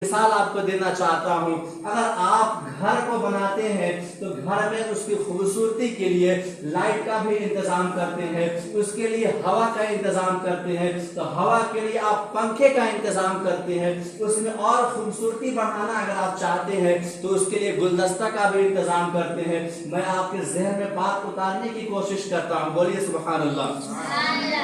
مثال آپ کو دینا چاہتا ہوں. اگر آپ گھر کو بناتے ہیں تو گھر میں اس کی خوبصورتی کے لیے لائٹ کا بھی انتظام کرتے ہیں, اس کے لیے ہوا کا انتظام کرتے ہیں, تو ہوا کے لیے آپ پنکھے کا انتظام کرتے ہیں. اس میں اور خوبصورتی بڑھانا اگر آپ چاہتے ہیں تو اس کے لیے گلدستہ کا بھی انتظام کرتے ہیں. میں آپ کے ذہن میں بات اتارنے کی کوشش کرتا ہوں, بولیے سبحان اللہ.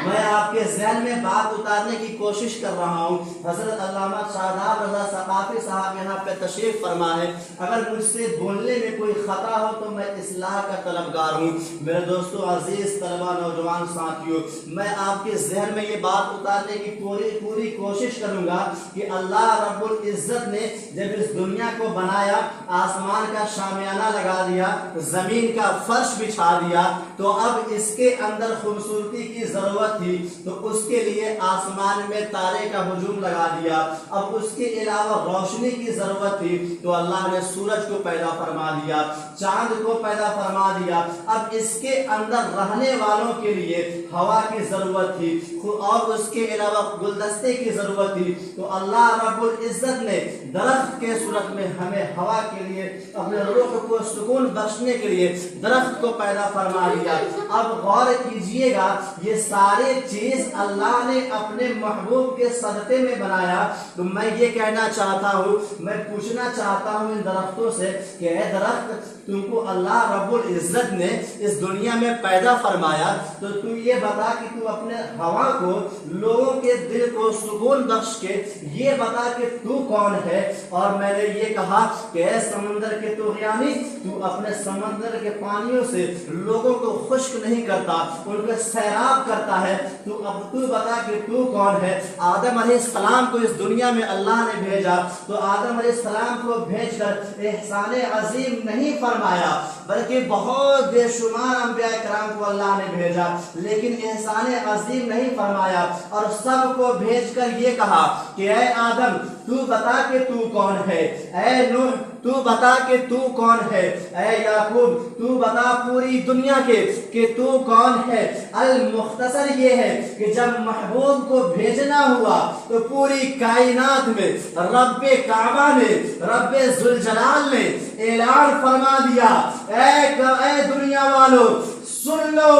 میں آپ کے ذہن میں بات اتارنے کی کوشش کر رہا ہوں. حضرت علامہ شاداب رضا ثقافی صاحب یہاں پہ تشریف فرما ہے. اگر مجھ سے بولنے میں کوئی خطا ہو تو میں اصلاح کا طلبگار ہوں. میرے دوستو, عزیز طلبہ, نوجوان ساتھیوں, میں آپ کے ذہن میں یہ بات اتارنے کی پوری کوشش کروں گا کہ اللہ رب العزت نے جب اس دنیا کو بنایا, آسمان کا شامیانہ لگا دیا, زمین کا فرش بچھا دیا, تو اب اس کے اندر خوبصورتی کی ضرورت تھی تو اس کے لیے آسمان میں تارے کا ہجوم لگا دیا. اب اس کے علاوہ روشنی کی ضرورت تھی تو اللہ نے سورج کو پیدا فرما دیا, چاند کو پیدا فرما دیا. اب اس کے اندر رہنے والوں کے لیے ہوا کی ضرورت تھی اور اس کے علاوہ گلدستے کی ضرورت تھی, تو اللہ رب العزت نے درخت کے صورت میں ہمیں ہوا کے لیے, اپنے روح کو سکون بخشنے کے لیے درخت کو پیدا فرما دیا. اب غور کیجئے گا, یہ سارے چیز اللہ نے اپنے محبوب کے صدقے میں بنایا. تو میں یہ کہنا چاہتا ہوں, میں پوچھنا چاہتا ہوں ان درختوں سے کہ اے درخت, تم کو اللہ رب العزت نے اس دنیا میں پیدا فرمایا, تو تم یہ بتا کہ تم اپنے ہوا کو, لوگوں کے دل کو سکون بخش کے یہ بتا کہ تو کون ہے. اور میں نے یہ کہا کہ اے سمندر کے طغیانی, تو اپنے سمندر کے پانیوں سے لوگوں کو خشک نہیں کرتا, ان کو سیراب کرتا ہے, تو اب تو بتا کہ تو کون ہے. آدم علیہ السلام کو اس دنیا میں اللہ نے بھیجا, تو آدم علیہ السلام کو بھیج کر احسان عظیم نہیں فرمایا, بلکہ بہت بے شمار انبیاء کرام کو اللہ نے بھیجا, لیکن احسان عظیم نہیں فرمایا. اور سب کو بھیج کر یہ کہا کہ اے آدم, تو بتا کہ تو کون ہے. اے نوح, تو بتا کہ تو کون ہے. اے یعقوب, تو بتا پوری دنیا کے کہ تو کون ہے. المختصر یہ ہے کہ جب محبوب کو بھیجنا ہوا تو پوری کائنات میں رب کعبہ نے, رب ذوالجلال نے اعلان فرما دیا, اے دنیا والو سن لو,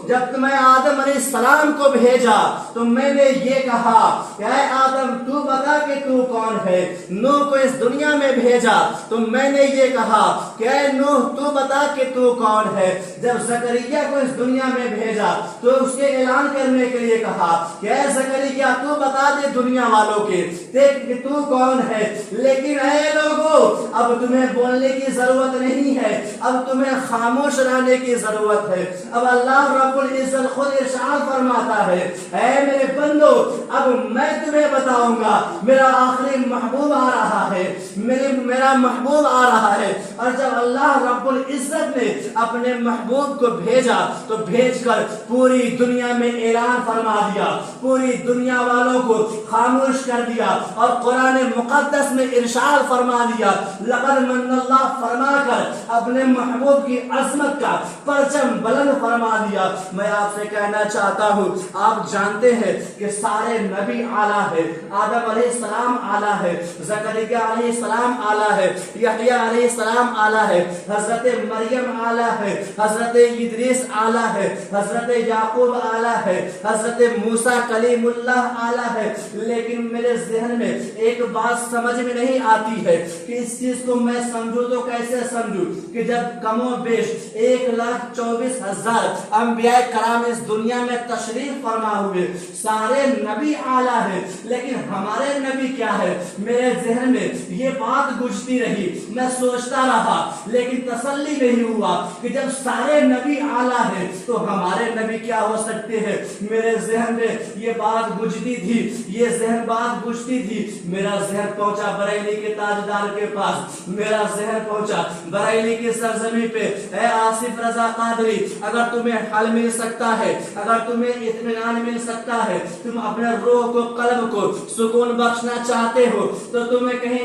جب میں آدم علیہ السلام کو بھیجا تو میں نے یہ کہا کہ اے آدم, تو بتا کہ تو کون ہے. نوح کو اس دنیا میں بھیجا تو میں نے یہ کہا کہ اے نوح, تو بتا کہ تو کون ہے. جب زکریا کو اس دنیا میں بھیجا تو اس کے اعلان کرنے کے لیے کہا کہ اے زکریا, تو بتا دے دنیا والوں کے دیکھ کہ تو کون ہے. لیکن اے لوگو, اب تمہیں بولنے کی ضرورت نہیں ہے, اب تمہیں خاموش رہنے کی ضرورت ہے. اب اللہ رب العزت خود ارشاد فرماتا ہے, اے میرے بندو, اب میں تمہیں بتاؤں گا, میرا آخری محبوب آ رہا ہے, میرا محبوب آ رہا ہے. اور جب اللہ رب العزت نے اپنے محبوب کو بھیجا تو بھیج کر پوری دنیا میں اعلان فرما دیا, پوری دنیا والوں کو خاموش کر دیا, اور قرآن مقدس میں ارشاد فرما دیا, لقد من اللہ فرما کر اپنے محبوب کی عظمت کا پرچم بلند فرما دیا. میں آپ سے کہنا چاہتا ہوں, آپ جانتے ہیں کہ سارے نبی اعلیٰ ہے. آدم علیہ السلام اعلیٰ ہے, زکریا علیہ السلام اعلیٰ ہے, یحییٰ علیہ السلام اعلیٰ ہے, حضرت مریم اعلیٰ ہے, حضرت ادریس اعلیٰ ہے, حضرت یعقوب اعلیٰ ہے, حضرت موسیٰ کلیم اللہ اعلیٰ ہے. لیکن میرے ذہن میں ایک بات سمجھ میں نہیں آتی ہے کہ اس چیز کو میں سمجھوں تو کیسے سمجھوں کہ جب کم و بیش 1,24,000 انبیاء کرام اس دنیا میں تشریف فرما ہوئے, سارے نبی اعلیٰ ہیں, لیکن ہمارے نبی کیا ہے. میرے ذہن میں یہ بات گزرتی رہی, میں سوچتا رہا, لیکن تسلی نہیں ہوا کہ جب سارے نبی اعلیٰ ہیں تو ہمارے نبی کیا ہو سکتے ہیں. میرے ذہن میں یہ بات گزرتی تھی, یہ بات گزرتی تھی. میرا ذہن پہنچا بریلی کے تاجدار کے پاس, میرا ذہن پہنچا بریلی کی سرزمین پہ. اے آصف رضا قادری, اگر تمہیں حل مل سکتا ہے, اگر تمہیں اطمینان مل سکتا ہے, تم اپنے روح کو, قلب کو سکون بخشنا چاہتے ہو, تو تمہیں کہیں